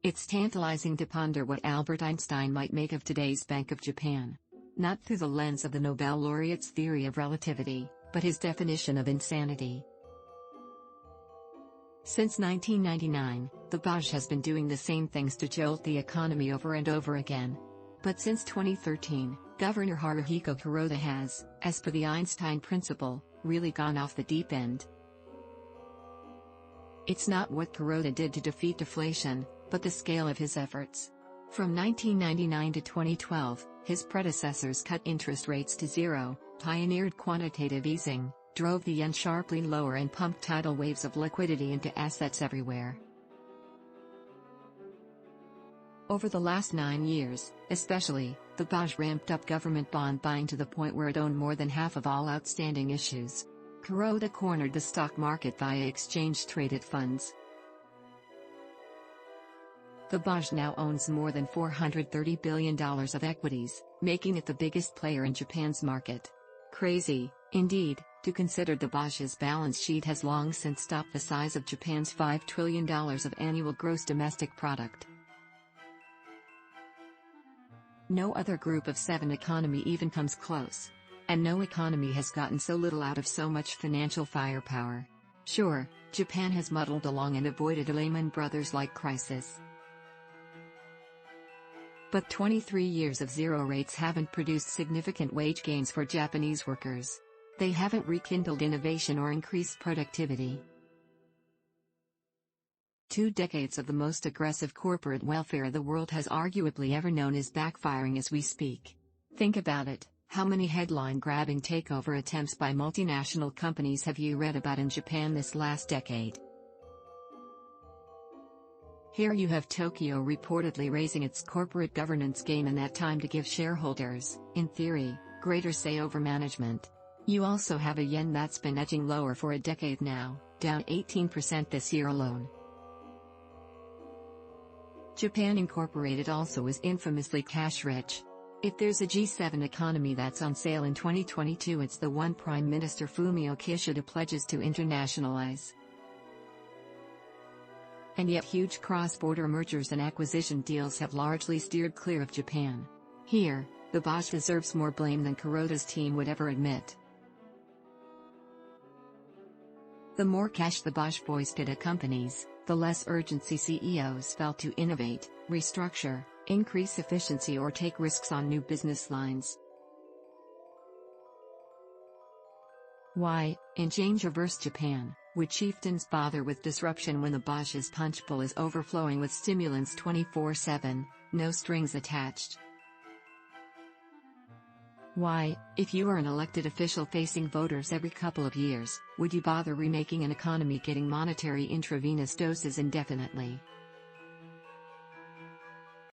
It's tantalizing to ponder what Albert Einstein might make of today's Bank of Japan. Not through the lens of the Nobel laureate's theory of relativity, but his definition of insanity. Since 1999, the BOJ has been doing the same things to jolt the economy over and over again. But since 2013, Governor Haruhiko Kuroda has, as per the Einstein principle, really gone off the deep end. It's not what Kuroda did to defeat deflation, but the scale of his efforts. From 1999 to 2012, his predecessors cut interest rates to zero, pioneered quantitative easing, drove the yen sharply lower and pumped tidal waves of liquidity into assets everywhere. Over the last 9 years, especially, the BOJ ramped up government bond buying to the point where it owned more than half of all outstanding issues. Kuroda cornered the stock market via exchange-traded funds. The BOJ now owns more than $430 billion of equities, making it the biggest player in Japan's market. Crazy, indeed, to consider the BOJ's balance sheet has long since stopped the size of Japan's $5 trillion of annual gross domestic product. No other group of 7 economy even comes close. And no economy has gotten so little out of so much financial firepower. Sure, Japan has muddled along and avoided a Lehman Brothers-like crisis. But 23 years of zero rates haven't produced significant wage gains for Japanese workers. They haven't rekindled innovation or increased productivity. 2 decades of the most aggressive corporate welfare the world has arguably ever known is backfiring as we speak. Think about it, how many headline-grabbing takeover attempts by multinational companies have you read about in Japan this last decade? Here you have Tokyo reportedly raising its corporate governance game in that time to give shareholders, in theory, greater say over management. You also have a yen that's been edging lower for a decade now, down 18% this year alone. Japan Incorporated also is infamously cash-rich. If there's a G7 economy that's on sale in 2022, it's the one Prime Minister Fumio Kishida pledges to internationalize. And yet huge cross-border mergers and acquisition deals have largely steered clear of Japan. Here, the BOJ deserves more blame than Kuroda's team would ever admit. The more cash the BOJ foisted at companies, the less urgency CEOs felt to innovate, restructure, increase efficiency or take risks on new business lines. Why, in change-averse Japan, would chieftains bother with disruption when the BOJ's punchbowl is overflowing with stimulants 24/7, no strings attached? Why, if you are an elected official facing voters every couple of years, would you bother remaking an economy getting monetary intravenous doses indefinitely?